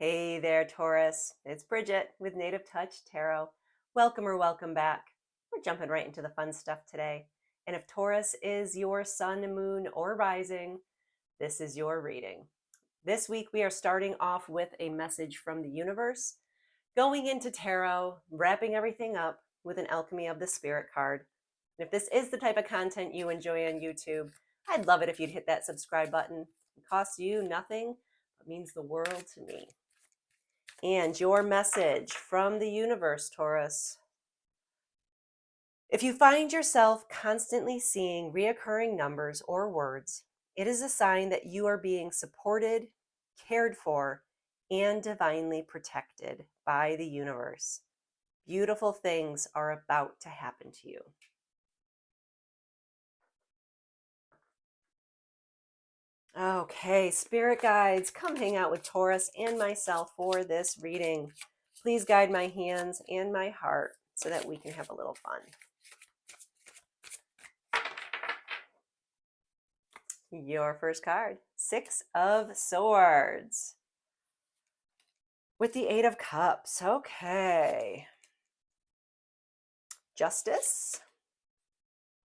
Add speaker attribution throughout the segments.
Speaker 1: Hey there, Taurus. It's Bridget with Native Touch Tarot. Welcome or welcome back. We're jumping right into the fun stuff today. And if Taurus is your sun, moon, or rising, this is your reading. This week, we are starting off with a message from the universe, going into tarot, wrapping everything up with an Alchemy of the Spirit card. And if this is the type of content you enjoy on YouTube, I'd love it if you'd hit that subscribe button. It costs you nothing, but means the world to me. And your message from the universe, Taurus. If you find yourself constantly seeing reoccurring numbers or words, it is a sign that you are being supported, cared for, and divinely protected by the universe. Beautiful things are about to happen to you. Okay, spirit guides, come hang out with Taurus and myself for this reading. Please guide my hands and my heart so that we can have a little fun. Your first card, Six of Swords. With the Eight of Cups, okay. Justice.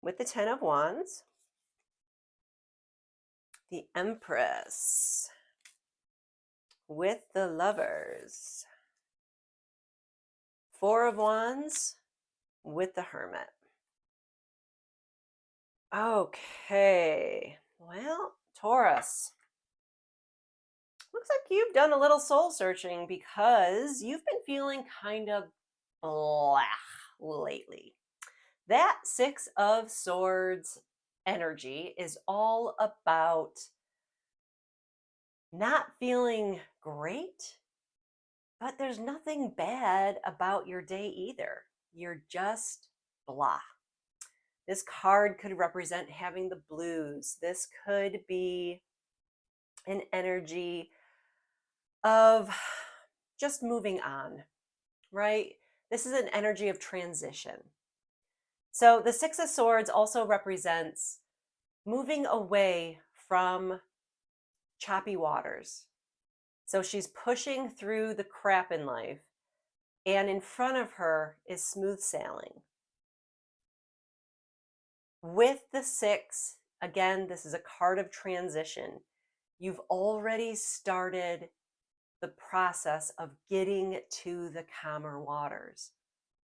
Speaker 1: With the Ten of Wands. The Empress. With the Lovers. Four of Wands. With the Hermit. Okay, well, Taurus. Looks like you've done a little soul searching because you've been feeling kind of blah lately. That Six of Swords energy is all about not feeling great, but there's nothing bad about your day either. You're just blah. This card could represent having the blues. This could be an energy of just moving on, right? This is an energy of transition. So the Six of Swords also represents moving away from choppy waters. So she's pushing through the crap in life, and in front of her is smooth sailing. With the Six, again, this is a card of transition. You've already started the process of getting to the calmer waters.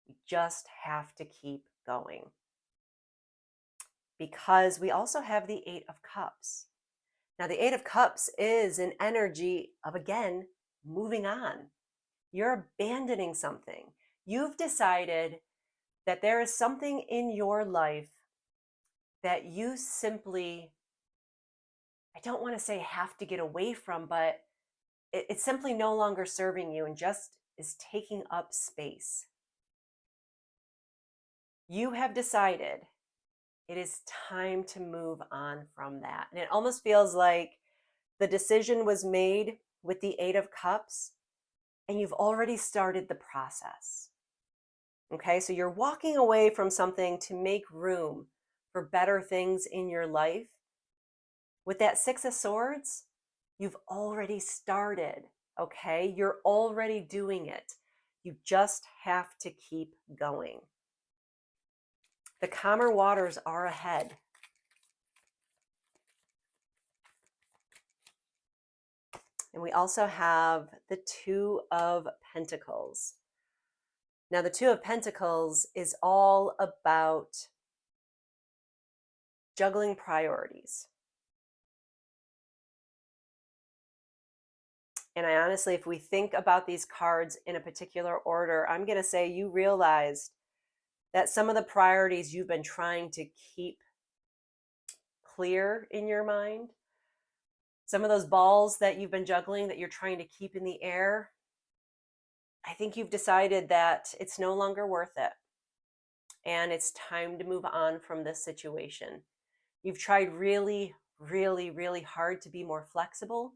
Speaker 1: You just have to keep going. Because we also have the Eight of Cups. Now, the Eight of Cups is an energy of, again, moving on. You're abandoning something. You've decided that there is something in your life that you simply, I don't want to say have to get away from, but it's simply no longer serving you and just is taking up space. You have decided it is time to move on from that. And it almost feels like the decision was made with the Eight of Cups and you've already started the process. Okay, so you're walking away from something to make room for better things in your life. With that Six of Swords, you've already started, okay? You're already doing it. You just have to keep going. The calmer waters are ahead. And we also have the Two of Pentacles. Now, the Two of Pentacles is all about juggling priorities. And I honestly, if we think about these cards in a particular order, I'm going to say you realized that some of the priorities you've been trying to keep clear in your mind, some of those balls that you've been juggling that you're trying to keep in the air, I think you've decided that it's no longer worth it. And it's time to move on from this situation. You've tried really, really, really hard to be more flexible.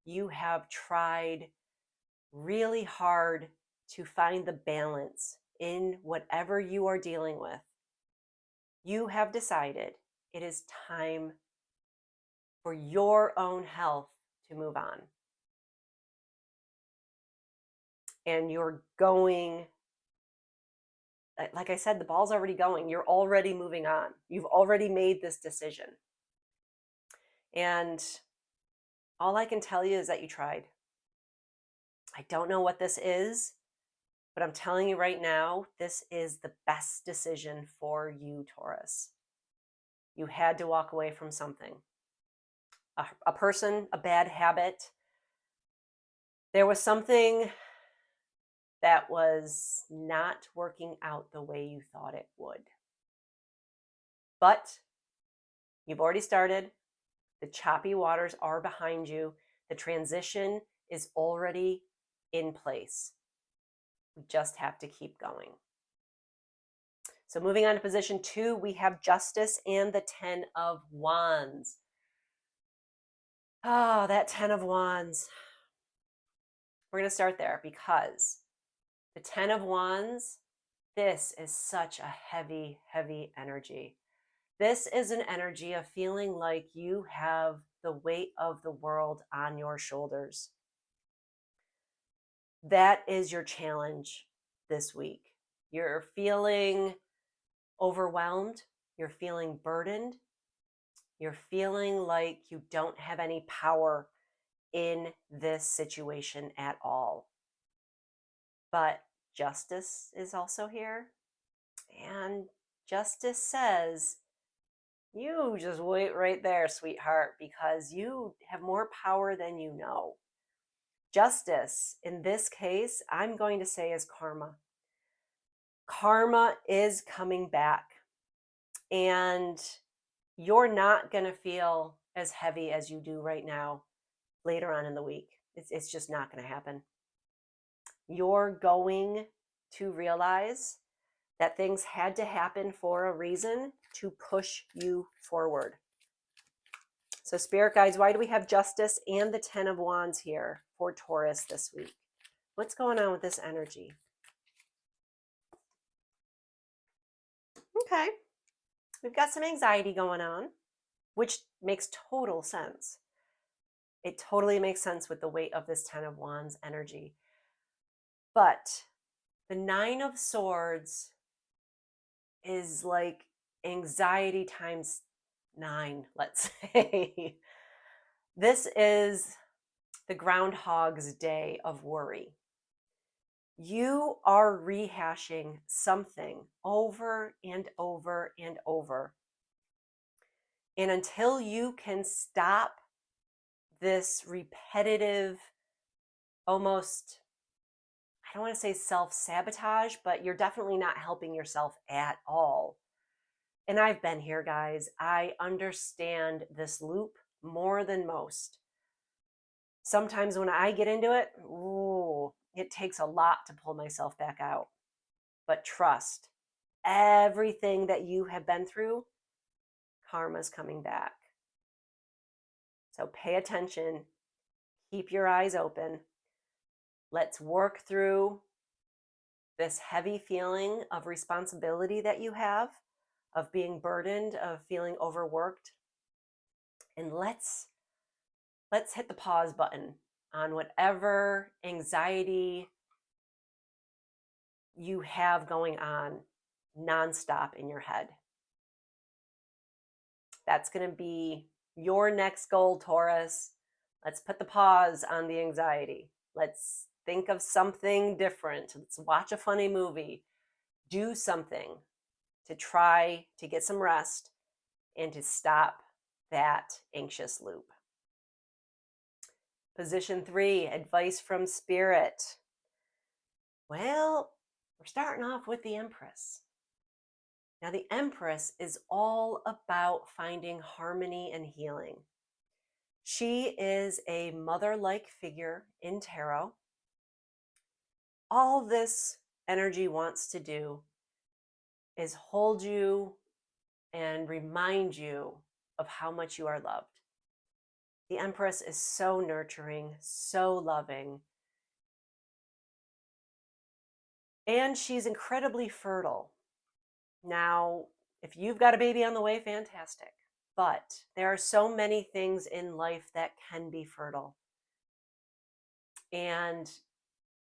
Speaker 1: You have tried really hard to find the balance in whatever you are dealing with. You have decided it is time for your own health to move on. and you're going, like I said, the ball's already going. You're already moving on. You've already made this decision. And all I can tell you is that you tried. I don't know what this is, but I'm telling you right now, this is the best decision for you, Taurus. You had to walk away from something, a person, a bad habit. There was something that was not working out the way you thought it would. But you've already started. The choppy waters are behind you. The transition is already in place. We just have to keep going. So moving on to position 2, we have Justice and the 10 of Wands. Oh, that 10 of Wands. We're going to start there because the 10 of Wands, this is such a heavy, heavy energy. This is an energy of feeling like you have the weight of the world on your shoulders. That is your challenge this week. You're feeling overwhelmed. You're feeling burdened. You're feeling like you don't have any power in this situation at all. But justice is also here. And justice says, you just wait right there, sweetheart, because you have more power than you know. Justice, in this case, I'm going to say is karma. Karma is coming back. And you're not going to feel as heavy as you do right now later on in the week. It's just not going to happen. You're going to realize that things had to happen for a reason to push you forward. So Spirit Guides, why do we have Justice and the 10 of Wands here for Taurus this week? What's going on with this energy? Okay. We've got some anxiety going on, which makes total sense. It totally makes sense with the weight of this 10 of Wands energy. But the 9 of Swords is like anxiety times 9, let's say. This is the Groundhog's Day of worry. You are rehashing something over and over and over. And until you can stop this repetitive, almost, I don't want to say self-sabotage, but you're definitely not helping yourself at all. And I've been here, guys. I understand this loop more than most. Sometimes when I get into it, it takes a lot to pull myself back out. But trust, everything that you have been through, karma's coming back. So pay attention, keep your eyes open. Let's work through this heavy feeling of responsibility that you have, of being burdened, of feeling overworked. And let's hit the pause button on whatever anxiety you have going on nonstop in your head. That's going to be your next goal, Taurus. Let's put the pause on the anxiety. Let's think of something different. Let's watch a funny movie. Do something to try to get some rest and to stop that anxious loop. Position 3, advice from Spirit. Well, we're starting off with the Empress. Now, the Empress is all about finding harmony and healing. She is a mother-like figure in tarot. All this energy wants to do is hold you and remind you of how much you are loved. The Empress is so nurturing, so loving, and she's incredibly fertile. Now, if you've got a baby on the way, fantastic. But there are so many things in life that can be fertile. And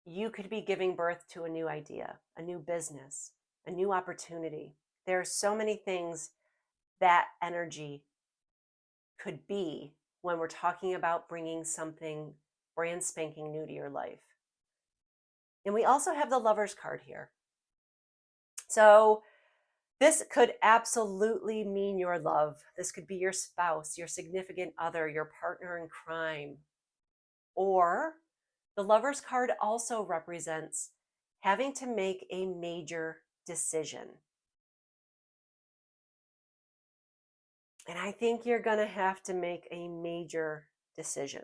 Speaker 1: you could be giving birth to a new idea, a new business, a new opportunity. There are so many things that energy could be when we're talking about bringing something brand spanking new to your life. And we also have the Lover's card here. So this could absolutely mean your love. This could be your spouse, your significant other, your partner in crime. Or the Lover's card also represents having to make a major decision. And I think you're going to have to make a major decision.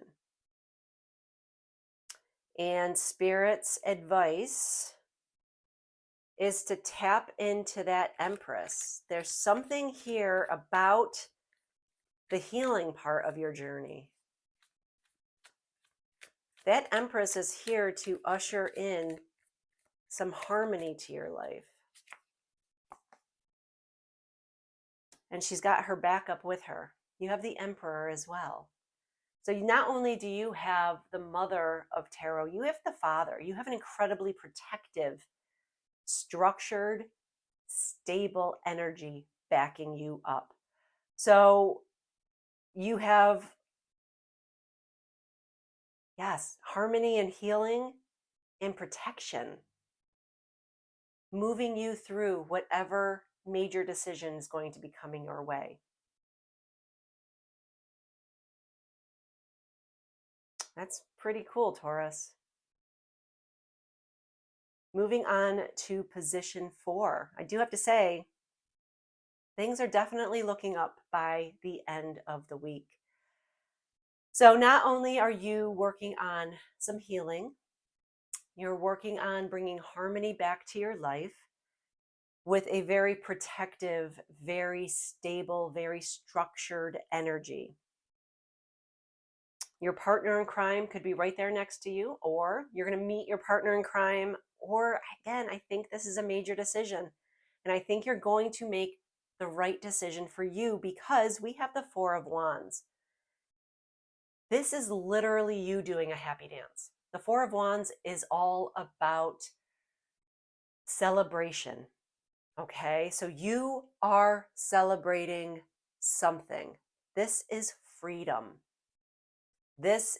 Speaker 1: And Spirit's advice is to tap into that Empress. There's something here about the healing part of your journey. That Empress is here to usher in some harmony to your life. And she's got her backup with her. You have the Emperor as well. So not only do you have the mother of tarot, you have the father. You have an incredibly protective, structured, stable energy backing you up. So you have, yes, harmony and healing and protection, moving you through whatever major decision is going to be coming your way. That's pretty cool, Taurus. Moving on to position 4. I do have to say, things are definitely looking up by the end of the week. So not only are you working on some healing, you're working on bringing harmony back to your life with a very protective, very stable, very structured energy. Your partner in crime could be right there next to you, or you're going to meet your partner in crime. Or again, I think this is a major decision. And I think you're going to make the right decision for you because we have the Four of Wands. This is literally you doing a happy dance. The Four of Wands is all about celebration. Okay, so you are celebrating something. This is freedom. This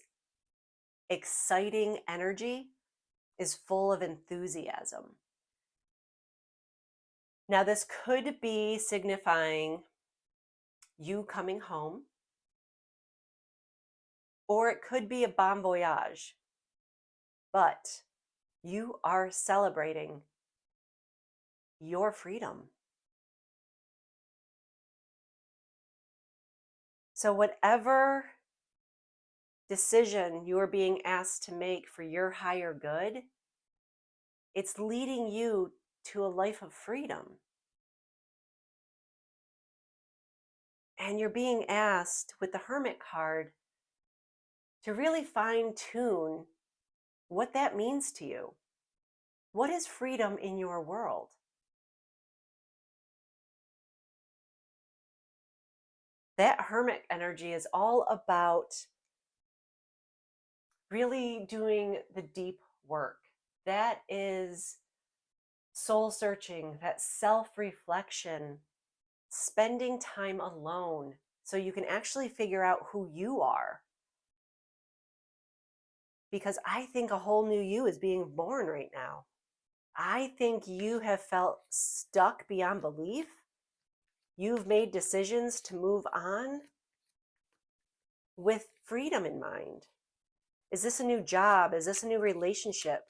Speaker 1: exciting energy is full of enthusiasm. Now, this could be signifying you coming home, or it could be a bon voyage, but you are celebrating your freedom. So whatever decision you are being asked to make for your higher good, it's leading you to a life of freedom. And you're being asked with the Hermit card to really fine tune what that means to you. What is freedom in your world? That Hermit energy is all about really doing the deep work. That is soul searching, that self-reflection, spending time alone so you can actually figure out who you are. Because I think a whole new you is being born right now. I think you have felt stuck beyond belief. You've made decisions to move on with freedom in mind. Is this a new job? Is this a new relationship?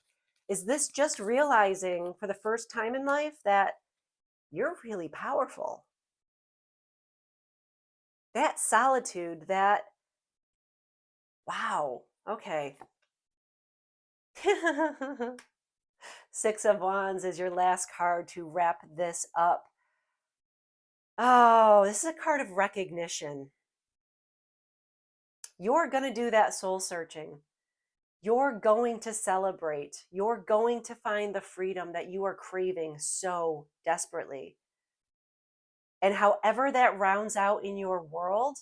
Speaker 1: Is this just realizing for the first time in life that you're really powerful? That solitude, that, wow, okay. Six of Wands is your last card to wrap this up. Oh, this is a card of recognition. You're going to do that soul searching. You're going to celebrate. You're going to find the freedom that you are craving so desperately. And however that rounds out in your world,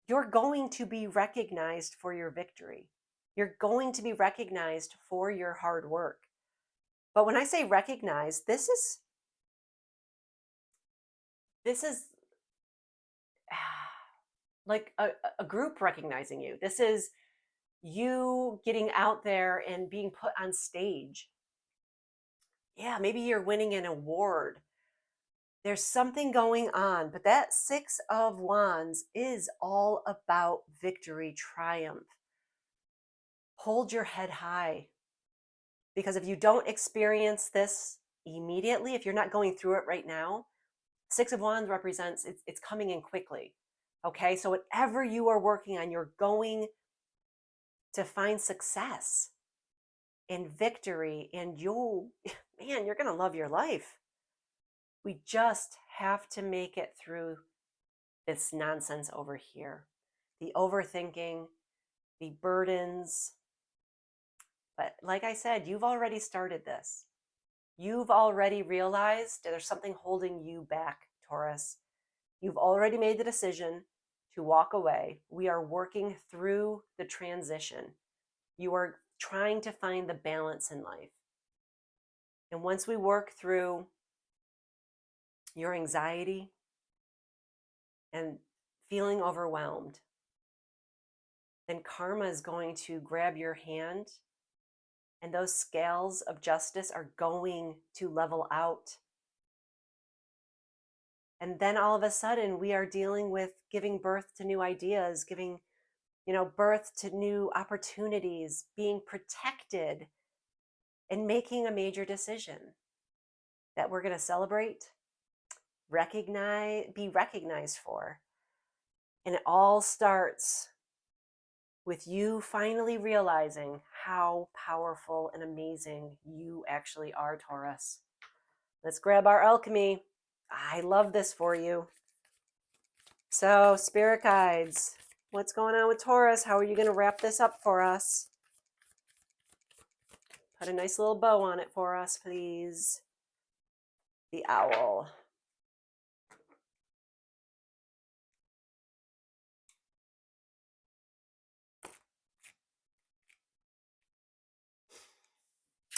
Speaker 1: you're going to be recognized for your victory. You're going to be recognized for your hard work. But when I say recognize, this is like a group recognizing you. This is you getting out there and being put on stage. Yeah, maybe you're winning an award. There's something going on, but that Six of Wands is all about victory, triumph. Hold your head high, because if you don't experience this immediately, if you're not going through it right now, Six of Wands represents it's coming in quickly. Okay, so whatever you are working on, you're going to find success and victory, and you'll, man, you're going to love your life. We just have to make it through this nonsense over here, the overthinking, the burdens. But like I said, you've already started this. You've already realized there's something holding you back, Taurus. You've already made the decision to walk away. We are working through the transition. You are trying to find the balance in life. And once we work through your anxiety and feeling overwhelmed, then karma is going to grab your hand, and those scales of justice are going to level out. And then all of a sudden we are dealing with giving birth to new ideas, giving, birth to new opportunities, being protected, and making a major decision that we're going to celebrate, be recognized for. And it all starts with you finally realizing how powerful and amazing you actually are, Taurus. Let's grab our alchemy. I love this for you. So, spirit guides, what's going on with Taurus? How are you going to wrap this up for us? Put a nice little bow on it for us, please. The owl.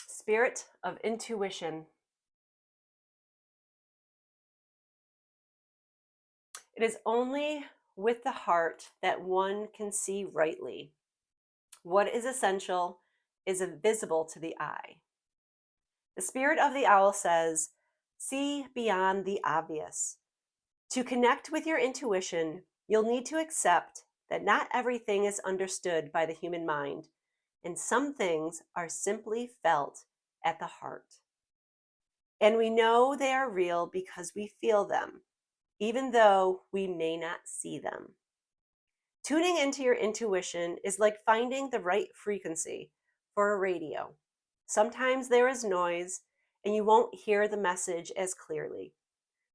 Speaker 1: Spirit of intuition. It is only with the heart that one can see rightly. What is essential is invisible to the eye. The spirit of the owl says, see beyond the obvious. To connect with your intuition, you'll need to accept that not everything is understood by the human mind, and some things are simply felt at the heart. And we know they are real because we feel them, even though we may not see them. Tuning into your intuition is like finding the right frequency for a radio. Sometimes there is noise and you won't hear the message as clearly,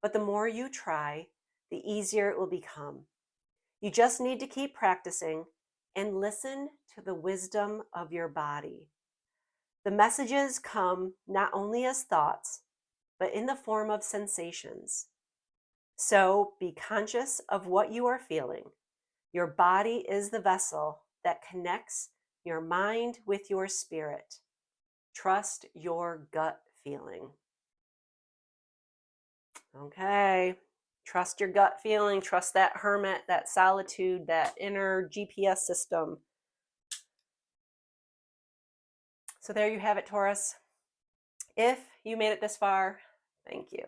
Speaker 1: but the more you try, the easier it will become. You just need to keep practicing and listen to the wisdom of your body. The messages come not only as thoughts, but in the form of sensations. So be conscious of what you are feeling. Your body is the vessel that connects your mind with your spirit. Trust your gut feeling. Okay. Trust your gut feeling. Trust that hermit, that solitude, that inner GPS system. So there you have it, Taurus. If you made it this far, thank you.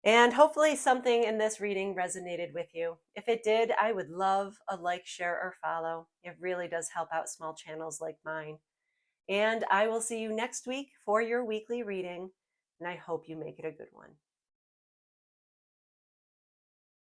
Speaker 1: And hopefully something in this reading resonated with you. If it did, I would love a like, share, or follow. It really does help out small channels like mine. And I will see you next week for your weekly reading, and I hope you make it a good one.